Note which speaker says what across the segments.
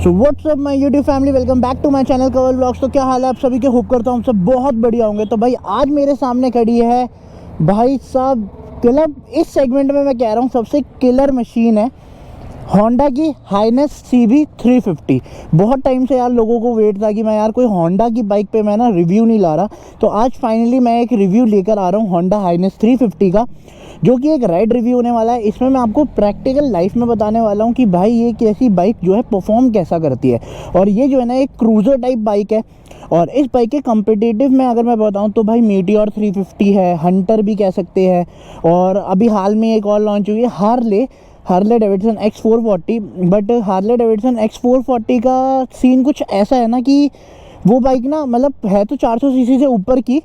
Speaker 1: So what's up my YouTube family, welcome back to my channel Kawal vlogs. तो क्या हाल है आप सभी के? होप करता हूँ सब बहुत बढ़िया होंगे। तो भाई आज मेरे सामने खड़ी है भाई साहब, मतलब इस सेगमेंट में मैं कह रहा हूँ सबसे किलर मशीन है होंडा की हाइनेस CB 350। बहुत टाइम से यार लोगों को वेट था कि मैं यार कोई होंडा की बाइक पे मैं ना रिव्यू नहीं ला रहा, तो आज फाइनली मैं एक रिव्यू लेकर आ रहा हूँ होंडा हाइनेस 350 का, जो कि एक राइड रिव्यू होने वाला है। इसमें मैं आपको प्रैक्टिकल लाइफ में बताने वाला हूँ कि भाई ये कैसी बाइक जो है परफॉर्म कैसा करती है। और ये जो है ना एक क्रूज़र टाइप बाइक है। और इस बाइक के कम्पिटिटिव में अगर मैं बताऊं तो भाई मीटियोर 350 है, हंटर भी कह सकते हैं, और अभी हाल में एक और लॉन्च हुई है Harley Davidson X440। But Harley Davidson X440 का सीन कुछ ऐसा है ना कि वो बाइक ना मतलब है तो 400 सीसी से ऊपर की,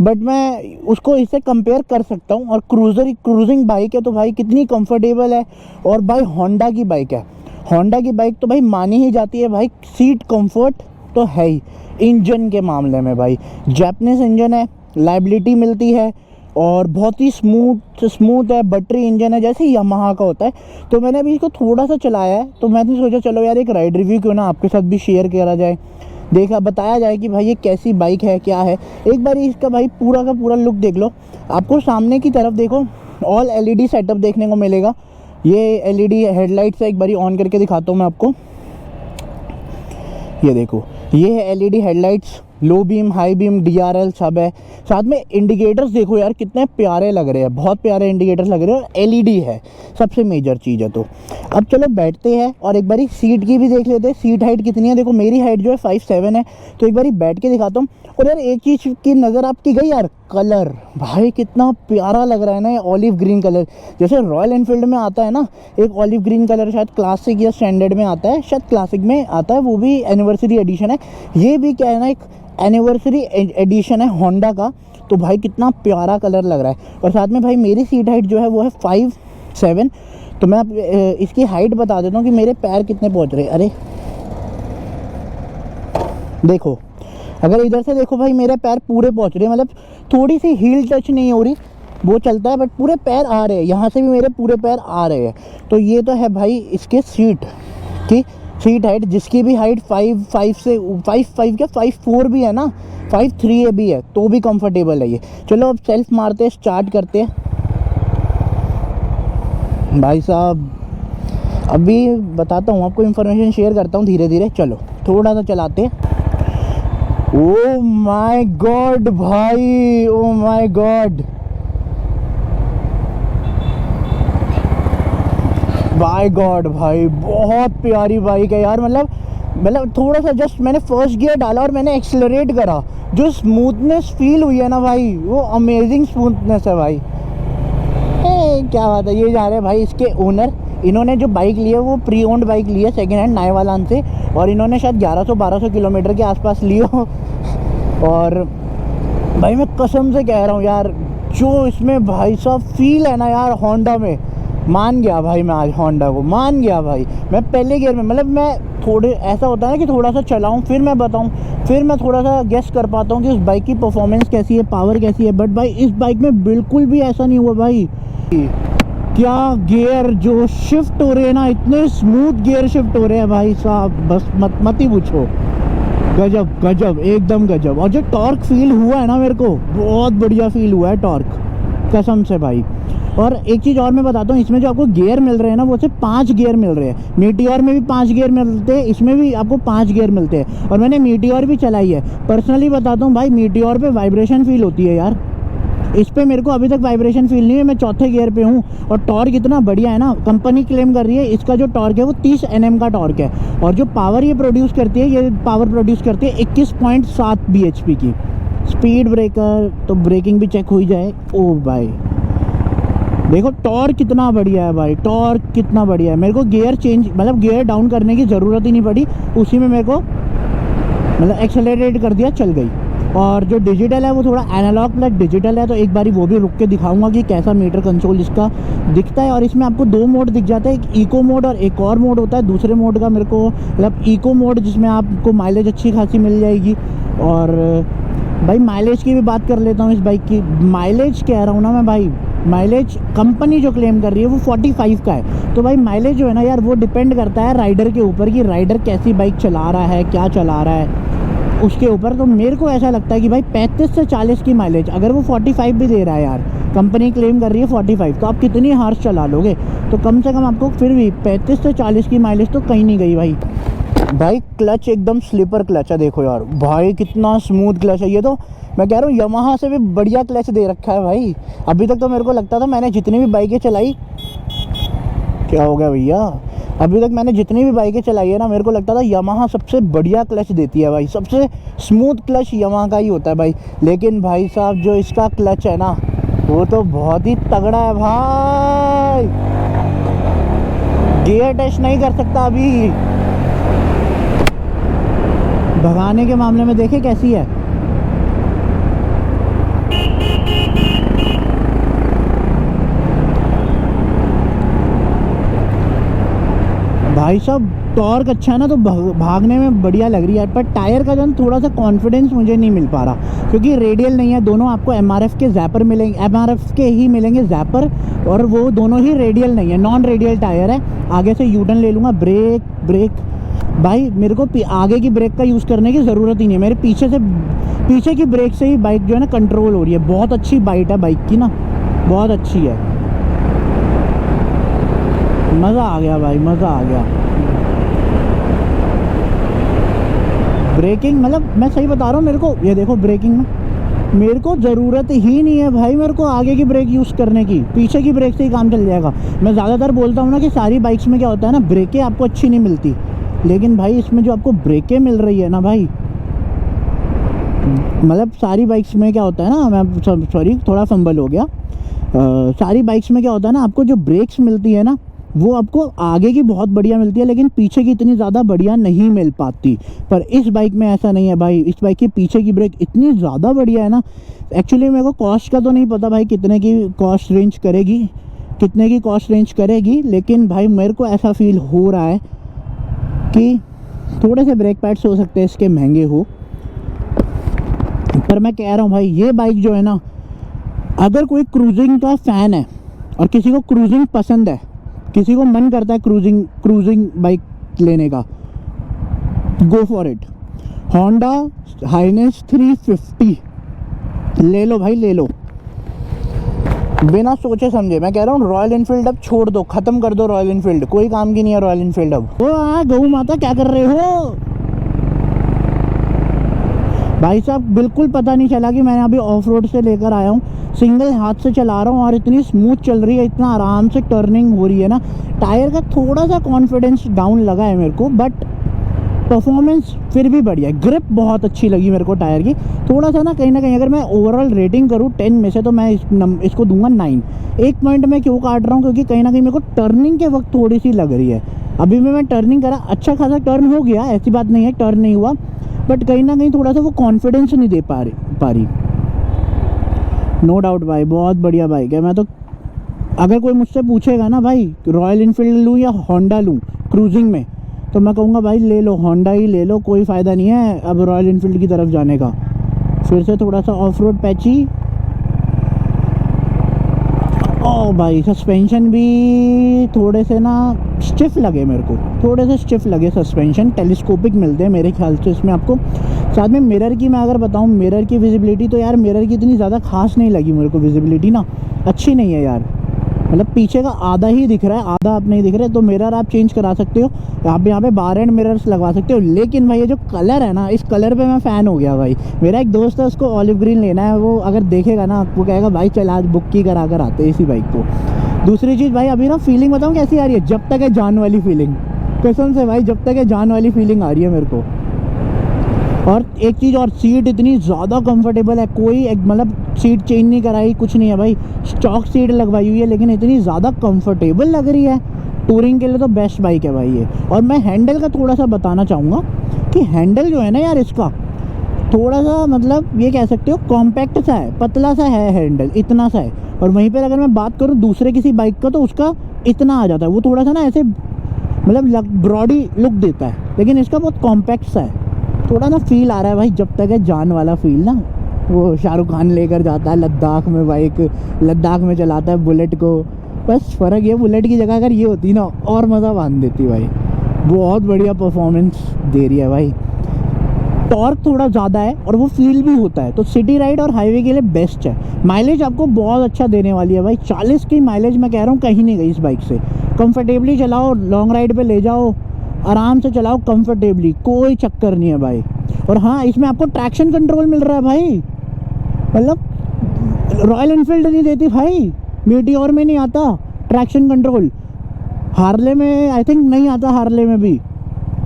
Speaker 1: बट मैं उसको इससे कंपेयर कर सकता हूँ। और क्रूजिंग बाइक है तो भाई कितनी कंफर्टेबल है। और भाई होंडा की बाइक है, होंडा की बाइक तो भाई मानी ही जाती है भाई। सीट कंफर्ट तो है ही। इंजन के मामले में भाई जैपनीज इंजन है, लाइबिलिटी मिलती है और बहुत ही स्मूथ है। बैटरी इंजन है जैसे यामाहा का होता है। तो मैंने अभी इसको थोड़ा सा चलाया है, तो मैंने सोचा चलो यार एक राइड रिव्यू क्यों ना आपके साथ भी शेयर करा जाए, बताया जाए कि भाई ये कैसी बाइक है, क्या है। एक बार इसका भाई पूरा का पूरा लुक देख लो। आपको सामने की तरफ देखो ऑल LED सेटअप देखने को मिलेगा। ये LED हेडलाइट्स है, एक बारी ऑन करके दिखाता हूँ मैं आपको। ये देखो, ये है LED headlights, low beam, high beam, DRL सब है। साथ में इंडिकेटर्स देखो यार कितने प्यारे लग रहे हैं, बहुत प्यारे इंडिकेटर्स लग रहे हैं। और LED है, सबसे मेजर चीज़ है। तो अब चलो बैठते हैं और एक बारी सीट की भी देख लेते हैं। सीट हाइट कितनी है, देखो मेरी हाइट जो है 5'7" है। तो एक बारी बैठ के दिखाता हूँ। और यार एक चीज़ की नज़र आपकी गई यार, कलर भाई कितना प्यारा लग रहा है ना, ये ऑलिव ग्रीन कलर। जैसे रॉयल एनफील्ड में आता है ना एक ऑलिव ग्रीन कलर, शायद क्लासिक या स्टैंडर्ड में आता है, शायद क्लासिक में आता है, वो भी एनिवर्सरी एडिशन है। ये भी क्या है ना एक एनिवर्सरी एडिशन है होंडा का। तो भाई कितना प्यारा कलर लग रहा है। और साथ में भाई मेरी सीट हाइट जो है वो है 5'7". तो मैं इसकी हाइट बता देता हूँ कि मेरे पैर कितने पहुँच रहे हैं। अरे देखो, अगर इधर से देखो भाई मेरे पैर पूरे पहुँच रहे हैं, मतलब थोड़ी सी हील टच नहीं हो रही, वो चलता है, बट पूरे पैर आ रहे हैं। यहाँ से भी मेरे पूरे पैर आ रहे हैं। तो ये तो है भाई इसके सीट की सीट हाइट, जिसकी भी हाइट 5'5" से 5'5" क्या 5'4" भी है ना, 5'3" भी है, तो भी कंफर्टेबल है ये। चलो अब सेल्फ मारते हैं, स्टार्ट करते हैं भाई साहब। अभी बताता हूँ आपको, इन्फॉर्मेशन शेयर करता हूँ धीरे धीरे। चलो थोड़ा सा चलाते हैं। ओ माय गॉड भाई, oh my god, by god भाई बहुत प्यारी बाइक है यार। मतलब थोड़ा सा जस्ट मैंने फर्स्ट गियर डाला और मैंने एक्सेलरेट करा, जो स्मूथनेस फील हुई है ना भाई, वो अमेजिंग स्मूथनेस है भाई। क्या बात है। ये जा रहे हैं भाई इसके ओनर, इन्होंने जो बाइक ली है वो प्री ओन्ड बाइक ली है सेकेंड हैंड नायवालान से, और इन्होंने शायद 1100-1200 किलोमीटर के आसपास ली हो। और भाई मैं कसम से कह रहा हूँ यार, जो इसमें भाई साहब फील है ना यार होंडा में, मान गया भाई मैं, आज होंडा को मान गया भाई। मैं पहले गियर में, मतलब मैं थोड़े ऐसा होता है ना कि थोड़ा सा चलाऊं फिर मैं बताऊं, फिर मैं थोड़ा सा गेस कर पाता हूं कि उस बाइक की परफॉर्मेंस कैसी है, पावर कैसी है। बट भाई इस बाइक में बिल्कुल भी ऐसा नहीं हुआ भाई। क्या गियर जो शिफ्ट हो रहे हैं ना, इतने स्मूथ गियर शिफ्ट हो रहे हैं भाई साहब, बस मत ही पूछो। गजब गजब, एकदम गजब। और जो टॉर्क फील हुआ है ना, मेरे को बहुत बढ़िया फील हुआ है टॉर्क, कसम से भाई। और एक चीज़ और मैं बताता हूँ, इसमें जो आपको गियर मिल रहे हैं ना, वो सिर्फ 5 गियर मिल रहे हैं। मीटियोर में भी 5 गियर मिलते हैं, इसमें भी आपको 5 गियर मिलते हैं। और मैंने मीटियोर भी चलाई है, पर्सनली बताता हूँ भाई, मीटियोर पे वाइब्रेशन फील होती है यार। इस पे मेरे को अभी तक वाइब्रेशन फील नहीं है, मैं चौथे गियर पे हूँ। और टॉर्क इतना बढ़िया है ना, कंपनी क्लेम कर रही है इसका जो टॉर्क है वो 30 Nm का टॉर्क है। और जो पावर ये प्रोड्यूस करती है, ये पावर प्रोड्यूस करती है 21.7 bhp की। स्पीड ब्रेकर तो ब्रेकिंग भी चेक हो ही जाए। ओ भाई देखो टॉर्क कितना बढ़िया है भाई, टॉर्क कितना बढ़िया है। मेरे को गियर चेंज, मतलब गियर डाउन करने की ज़रूरत ही नहीं पड़ी, उसी में मेरे को मतलब एक्सेलरेट कर दिया, चल गई। और जो डिजिटल है वो थोड़ा एनालॉग प्लस डिजिटल है, तो एक बारी वो भी रुक के दिखाऊंगा कि कैसा मीटर कंसोल इसका दिखता है। और इसमें आपको 2 मोड दिख जाता है, एक इको मोड और एक और मोड होता है। दूसरे मोड का मेरे को मतलब इको मोड, जिसमें आपको माइलेज अच्छी खासी मिल जाएगी। और भाई माइलेज की भी बात कर लेता हूँ। इस बाइक की माइलेज कह रहा हूँ ना मैं भाई, माइलेज कंपनी जो क्लेम कर रही है वो 45 का है। तो भाई माइलेज जो है ना यार वो डिपेंड करता है राइडर के ऊपर कि राइडर कैसी बाइक चला रहा है, क्या चला रहा है उसके ऊपर। तो मेरे को ऐसा लगता है कि भाई 35 से 40 की माइलेज, अगर वो 45 भी दे रहा है यार, कंपनी क्लेम कर रही है 45, तो आप कितनी हार्स चला लोगे? तो कम से कम आपको फिर भी 35 से 40 की माइलेज तो कहीं नहीं गई भाई। भाई क्लच एकदम स्लीपर क्लच है, देखो यार भाई कितना स्मूथ क्लच है। ये तो मैं कह रहा हूँ यमाहा से भी बढ़िया क्लच दे रखा है भाई। अभी तक तो मेरे को लगता था, मैंने जितनी भी बाइकें चलाई, क्या हो गया भैया, अभी तक मैंने जितनी भी बाइकें चलाई है ना, मेरे को लगता था यमाहा सबसे बढ़िया क्लच देती है भाई, सबसे स्मूथ क्लच यमाहा का ही होता है भाई। लेकिन भाई साहब जो इसका क्लच है ना वो तो बहुत ही तगड़ा है भाई। गियर टच नहीं कर सकता अभी। भगाने के मामले में देखे कैसी है। भाई साहब टॉर्क अच्छा है ना, तो भागने में बढ़िया लग रही है। पर टायर का जो है थोड़ा सा कॉन्फिडेंस मुझे नहीं मिल पा रहा, क्योंकि रेडियल नहीं है। दोनों आपको एमआरएफ के जैपर मिलेंगे, एमआरएफ के ही मिलेंगे जैपर, और वो दोनों ही रेडियल नहीं है, नॉन रेडियल टायर है। आगे से यूटर्न ले लूँगा, ब्रेक भाई मेरे को आगे की ब्रेक का यूज़ करने की ज़रूरत ही नहीं है। मेरे पीछे की ब्रेक से ही बाइक जो है ना कंट्रोल हो रही है। बहुत अच्छी बाइट है बाइक की ना, बहुत अच्छी है। मज़ा आ गया भाई, मज़ा आ गया। ब्रेकिंग मतलब मैं सही बता रहा हूँ, मेरे को ये देखो ब्रेकिंग में मेरे को ज़रूरत ही नहीं है भाई मेरे को आगे की ब्रेक यूज़ करने की, पीछे की ब्रेक से ही काम चल जाएगा। मैं ज़्यादातर बोलता हूँ ना कि सारी बाइक्स में क्या होता है ना, ब्रेकें आपको अच्छी नहीं मिलती, लेकिन भाई इसमें जो आपको ब्रेकें मिल रही है ना भाई, मतलब सारी बाइक्स में क्या होता है ना, मैं सॉरी थोड़ा फंबल हो गया। सारी बाइक्स में क्या होता है ना, आपको जो ब्रेक्स मिलती है ना वो आपको आगे की बहुत बढ़िया मिलती है, लेकिन पीछे की इतनी ज़्यादा बढ़िया नहीं मिल पाती। पर इस बाइक में ऐसा नहीं है भाई, इस बाइक की पीछे की ब्रेक इतनी ज़्यादा बढ़िया है ना। एक्चुअली मेरे को कॉस्ट का तो नहीं पता भाई कितने की कॉस्ट रेंज करेगी, लेकिन भाई मेरे को ऐसा फील हो रहा है कि थोड़े से ब्रेक पैड्स हो सकते हैं इसके महंगे हो। पर मैं कह रहा हूँ भाई ये बाइक जो है ना, अगर कोई क्रूजिंग का फ़ैन है और किसी को क्रूजिंग पसंद है, किसी को मन करता है क्रूजिंग बाइक लेने का, go for it. Honda Highness 350 ले लो भाई, ले लो बिना सोचे समझे। मैं कह रहा हूँ रॉयल इनफील्ड अब छोड़ दो, ख़त्म कर दो रॉयल इनफील्ड, कोई काम की नहीं है रॉयल इनफील्ड अब। ओ गऊ माता क्या कर रहे हो भाई साहब? बिल्कुल पता नहीं चला कि मैंने अभी ऑफ रोड से लेकर आया हूँ, सिंगल हाथ से चला रहा हूँ और इतनी स्मूथ चल रही है, इतना आराम से टर्निंग हो रही है ना। टायर का थोड़ा सा कॉन्फिडेंस डाउन लगा है मेरे को, बट परफॉर्मेंस फिर भी बढ़िया है। ग्रिप बहुत अच्छी लगी मेरे को टायर की। थोड़ा सा ना कहीं अगर मैं ओवरऑल रेटिंग करूँ 10 में से, तो मैं इसको दूंगा 9। एक पॉइंट मैं क्यों काट रहा हूँ, क्योंकि कहीं ना कहीं मेरे को टर्निंग के वक्त थोड़ी सी लग रही है। अभी मैं टर्निंग करा, अच्छा खासा टर्न हो गया, ऐसी बात नहीं है टर्न नहीं हुआ, बट कहीं ना कहीं थोड़ा सा वो कॉन्फिडेंस नहीं दे पा रही। नो डाउट भाई बहुत बढ़िया बाइक है। मैं तो अगर कोई मुझसे पूछेगा ना भाई रॉयल इनफील्ड लूँ या होंडा लूँ क्रूजिंग में, तो मैं कहूँगा भाई ले लो होंडा ही ले लो, कोई फ़ायदा नहीं है अब रॉयल इनफील्ड की तरफ जाने का। फिर से थोड़ा सा ऑफ रोड पैची। ओ भाई सस्पेंशन भी थोड़े से ना स्टिफ लगे मेरे को, थोड़े से स्टिफ लगे सस्पेंशन। टेलीस्कोपिक मिलते हैं मेरे ख्याल से इसमें आपको। साथ में मिरर की मैं अगर बताऊं, मिरर की विजिबिलिटी तो यार मिरर की इतनी ज़्यादा खास नहीं लगी मेरे को, विजिबिलिटी ना अच्छी नहीं है यार। मतलब पीछे का आधा ही दिख रहा है, आधा आप नहीं दिख रहे, तो मिरर आप चेंज करा सकते हो, आप यहाँ पे बार एंड मिरर्स लगवा सकते हो। लेकिन भाई ये जो कलर है ना, इस कलर पे मैं फ़ैन हो गया भाई। मेरा एक दोस्त है उसको ऑलिव ग्रीन लेना है, वो अगर देखेगा ना वो कहेगा भाई चल आज बुक की करा कर आते इसी बाइक को। दूसरी चीज़ भाई अभी ना फीलिंग बताऊँ कैसी आ रही है, जब तक है जान वाली फीलिंग, कसम से भाई जब तक है जान वाली फीलिंग आ रही है मेरे को। और एक चीज़ और, सीट इतनी ज़्यादा कंफर्टेबल है, कोई मतलब सीट चेंज नहीं कराई कुछ नहीं है भाई, स्टॉक सीट लगवाई हुई है, लेकिन इतनी ज़्यादा कंफर्टेबल लग रही है। टूरिंग के लिए तो बेस्ट बाइक है भाई ये। और मैं हैंडल का थोड़ा सा बताना चाहूँगा कि हैंडल जो है ना यार इसका थोड़ा सा मतलब ये कह सकते हो कॉम्पैक्ट सा है, पतला सा है हैंडल, इतना सा है। और वहीं पर अगर मैं बात करूँ दूसरे किसी बाइक का, तो उसका इतना आ जाता है, वो थोड़ा सा ना ऐसे मतलब ब्रॉडी लुक देता है, लेकिन इसका बहुत कॉम्पैक्ट सा है। थोड़ा ना फील आ रहा है भाई जब तक है जान वाला फील ना, वो शाहरुख खान लेकर जाता है लद्दाख में बाइक, लद्दाख में चलाता है बुलेट को। बस फ़र्क ये, बुलेट की जगह अगर ये होती ना और मज़ा बांध देती भाई। बहुत बढ़िया परफॉर्मेंस दे रही है भाई, टॉर्क थोड़ा ज़्यादा है और वो फील भी होता है, तो सिटी राइड और हाईवे के लिए बेस्ट है। माइलेज आपको बहुत अच्छा देने वाली है भाई, 40 की माइलेज मैं कह रहा हूँ कहीं नहीं गई इस बाइक से। कंफर्टेबली चलाओ, लॉन्ग राइड पे ले जाओ, आराम से चलाओ कंफर्टेबली, कोई चक्कर नहीं है भाई। और हाँ, इसमें आपको ट्रैक्शन कंट्रोल मिल रहा है भाई, मतलब रॉयल एनफील्ड नहीं देती भाई, मीटियोर में नहीं आता ट्रैक्शन कंट्रोल, हार्ले में आई थिंक नहीं आता, हार्ले में भी,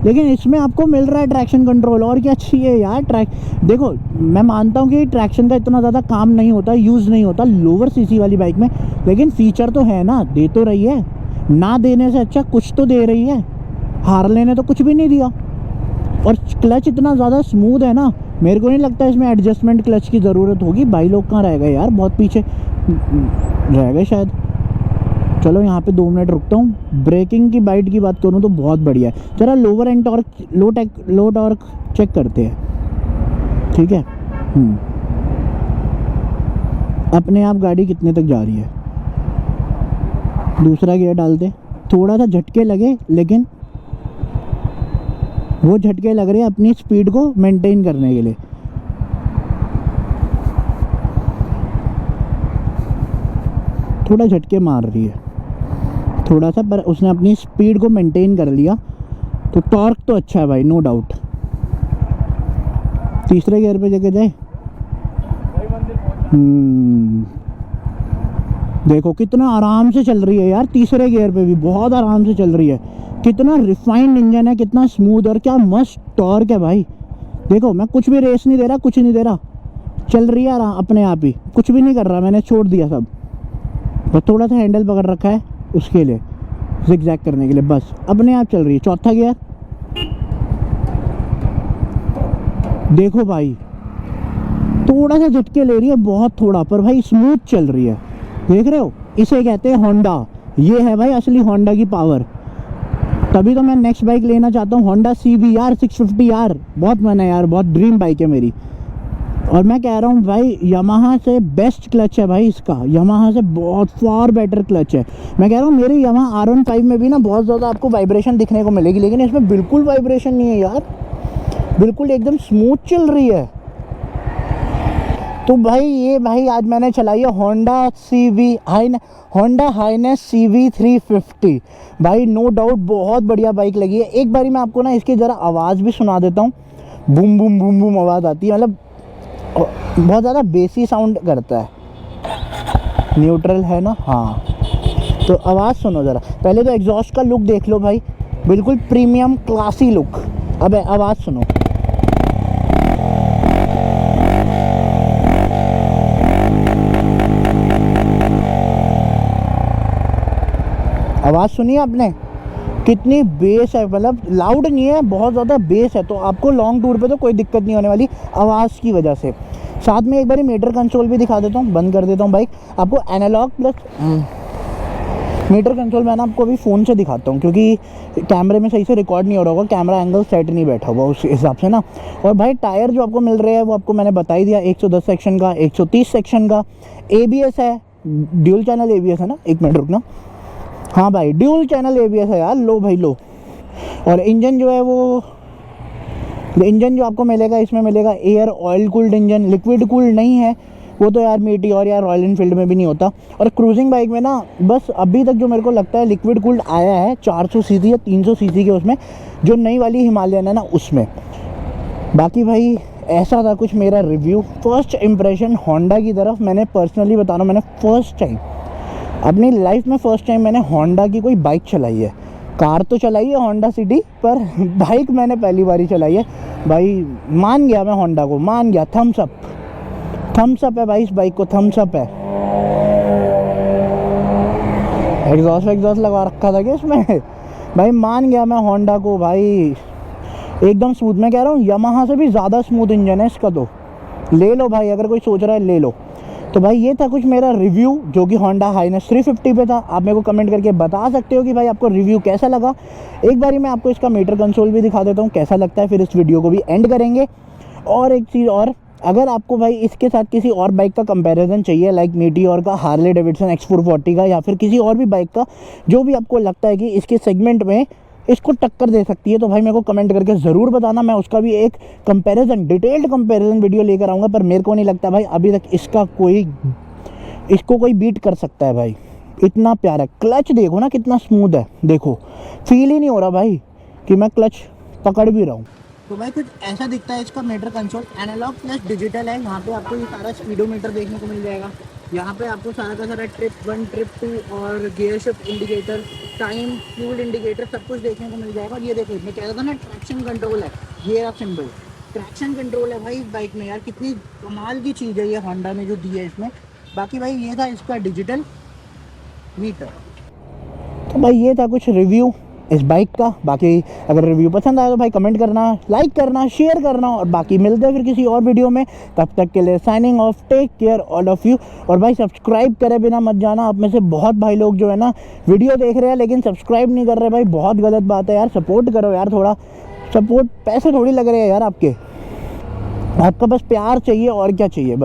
Speaker 1: लेकिन इसमें आपको मिल रहा है ट्रैक्शन कंट्रोल। और क्या चाहिए यार, ट्रैक देखो, मैं मानता हूँ कि ट्रैक्शन का इतना ज़्यादा काम नहीं होता, यूज़ नहीं होता लोअर सीसी वाली बाइक में, लेकिन फीचर तो है ना, दे तो रही है, ना देने से अच्छा कुछ तो दे रही है। हार्ले ने तो कुछ भी नहीं दिया। और क्लच इतना ज़्यादा स्मूथ है ना, मेरे को नहीं लगता इसमें एडजस्टमेंट क्लच की ज़रूरत होगी। भाई लोग कहाँ रह गए यार, बहुत पीछे रह गए शायद। चलो यहाँ पे 2 मिनट रुकता हूँ। ब्रेकिंग की बाइट की बात करूँ तो बहुत बढ़िया है। जरा lower end torque, low torque check करते हैं, ठीक है। अपने आप गाड़ी कितने तक जा रही है, दूसरा गियर डालते, थोड़ा सा झटके लगे, लेकिन वो झटके लग रहे हैं अपनी स्पीड को मेंटेन करने के लिए। थोड़ा झटके मार रही है थोड़ा सा, पर उसने अपनी स्पीड को मेंटेन कर लिया, तो टॉर्क तो अच्छा है भाई, नो डाउट। तीसरे गियर पे जगह जाए, देखो कितना आराम से चल रही है यार, तीसरे गियर पे भी बहुत आराम से चल रही है। कितना रिफाइंड इंजन है, कितना स्मूथ, और क्या मस्त टॉर्क है भाई। देखो मैं कुछ भी रेस नहीं दे रहा, कुछ नहीं दे रहा, चल रही है अपने आप ही, कुछ भी नहीं कर रहा, मैंने छोड़ दिया सब, बस थोड़ा सा हैंडल पकड़ रखा है उसके लिए, ज़िगज़ैग करने के लिए, बस अपने आप चल रही है। चौथा गियर देखो भाई, थोड़ा सा झटके ले रही है, बहुत थोड़ा, पर भाई स्मूथ चल रही है। देख रहे हो, इसे कहते हैं होंडा। ये है भाई असली होंडा की पावर। तभी तो मैं नेक्स्ट बाइक लेना चाहता हूँ, होंडा CBR 650R, बहुत मन है यार, बहुत ड्रीम बाइक है मेरी। और मैं कह रहा हूँ भाई, यामाहा से बेस्ट क्लच है भाई इसका, यामाहा से बहुत फार बेटर क्लच है। मैं कह रहा हूँ मेरी यामाहा R15 में भी ना बहुत ज़्यादा आपको वाइब्रेशन दिखने को मिलेगी, लेकिन इसमें बिल्कुल वाइब्रेशन नहीं है यार, बिल्कुल एकदम स्मूथ चल रही है। तो भाई ये भाई आज मैंने चलाई है होंडा हाईनेस CV350 भाई, नो डाउट बहुत बढ़िया बाइक लगी है। एक बारी मैं आपको ना इसकी ज़रा आवाज़ भी सुना देता हूँ, बूम बूम बूम बूम आवाज़ आती है, मतलब बहुत ज़्यादा बेसी साउंड करता है। न्यूट्रल है ना, हाँ, तो आवाज़ सुनो ज़रा। पहले तो एग्जॉस्ट का लुक देख लो भाई, बिल्कुल प्रीमियम क्लासी लुक। अब आवाज़ सुनो, आवाज़ सुनिए आपने, कितनी बेस है, मतलब लाउड नहीं है, बहुत ज़्यादा बेस है। तो आपको लॉन्ग टूर पे तो कोई दिक्कत नहीं होने वाली आवाज़ की वजह से। साथ में एक बार मीटर कंसोल भी दिखा देता हूँ, बंद कर देता हूँ बाइक, आपको एनालॉग प्लस मीटर कंसोल मैं ना आपको अभी फ़ोन से दिखाता हूँ, क्योंकि कैमरे में सही से रिकॉर्ड नहीं हो रहा होगा, कैमरा एंगल सेट नहीं बैठा हुआ उस हिसाब से ना। और भाई टायर जो आपको मिल रहे हैं वो आपको मैंने बता ही दिया, 110 सेक्शन का, 130 सेक्शन का। ABS है, ड्यूल चैनल ABS है ना, एक मिनट रुकना, हाँ भाई ड्यूल चैनल ABS है यार, लो भाई लो। और इंजन जो है वो, इंजन जो आपको मिलेगा इसमें मिलेगा air oil cooled engine, liquid cooled नहीं है वो तो यार मीटियोर या रॉयल एनफील्ड में भी नहीं होता। और क्रूजिंग बाइक में ना बस अभी तक जो मेरे को लगता है लिक्विड कूल्ड आया है 400 सीसी या 300 सीसी के, उसमें जो नई वाली हिमालयन है ना उसमें। बाकी भाई ऐसा था कुछ मेरा रिव्यू, फर्स्ट इम्प्रेशन होंडा की तरफ। मैंने पर्सनली बता रहा हूँ, मैंने फर्स्ट टाइम अपनी लाइफ में फर्स्ट टाइम मैंने होंडा की कोई बाइक चलाई है। कार तो चलाई है होंडा सिटी, पर बाइक मैंने पहली बार ही चलाई है भाई। मान गया मैं होंडा को, मान गया, थम्स अप है भाई इस बाइक को, थम्स अप है। एग्जॉस्ट लगा रखा था क्या इसमें भाई, मान गया मैं होंडा को भाई, एकदम स्मूथ। मैं कह रहा हूँ यामाहा से भी ज़्यादा स्मूथ इंजन है इसका, तो ले लो भाई, अगर कोई सोच रहा है ले लो। तो भाई ये था कुछ मेरा रिव्यू जो कि होंडा हाईनेस 350 पे था। आप मेरे को कमेंट करके बता सकते हो कि भाई आपको रिव्यू कैसा लगा। एक बारी मैं आपको इसका मीटर कंसोल भी दिखा देता हूँ कैसा लगता है, फिर इस वीडियो को भी एंड करेंगे। और एक चीज़ और, अगर आपको भाई इसके साथ किसी और बाइक का कंपैरिजन चाहिए, लाइक मीटियोर का, हार्ले डेविडसन X440 का, या फिर किसी और भी बाइक का, जो भी आपको लगता है कि इसके सेगमेंट में इसको टक्कर दे सकती है, तो भाई मेरे को कमेंट करके ज़रूर बताना। मैं उसका भी एक कंपैरिजन, डिटेल्ड कंपैरिजन वीडियो लेकर आऊँगा। पर मेरे को नहीं लगता भाई अभी तक इसको कोई बीट कर सकता है भाई। इतना प्यारा क्लच देखो ना, कितना स्मूथ है, देखो फील ही नहीं हो रहा भाई कि मैं क्लच पकड़ भी रहा हूँ। तो भाई कुछ ऐसा दिखता है इसका meter console, analogue plus digital है। यहाँ पे आपको ये सारा स्पीडोमीटर देखने को मिल जाएगा। यहाँ पे आपको सारा का सारा ट्रिप 1, ट्रिप 2 और gear shift indicator, time, fuel indicator, सब कुछ देखने को मिल जाएगा। और ये देखो, मैं कह रहा था ना ट्रैक्शन कंट्रोल है, ये रहा सिंबल, ट्रैक्शन कंट्रोल है भाई इस बाइक में। यार कितनी कमाल की चीज़ है ये होंडा ने जो दी है इसमें। बाकी भाई ये था इसका डिजिटल मीटर। तो भाई ये था कुछ रिव्यू इस बाइक का। बाकी अगर रिव्यू पसंद आया तो भाई कमेंट करना, लाइक करना, शेयर करना, और बाकी मिलते हैं फिर किसी और वीडियो में। तब तक के लिए signing off, take care all of you. और भाई सब्सक्राइब करे बिना मत जाना। आप में से बहुत भाई लोग जो है ना वीडियो देख रहे हैं लेकिन सब्सक्राइब नहीं कर रहे भाई, बहुत गलत बात है यार। सपोर्ट करो यार, थोड़ा सपोर्ट, पैसे थोड़ी लग रहे हैं यार आपके, आपका बस प्यार चाहिए और क्या चाहिए।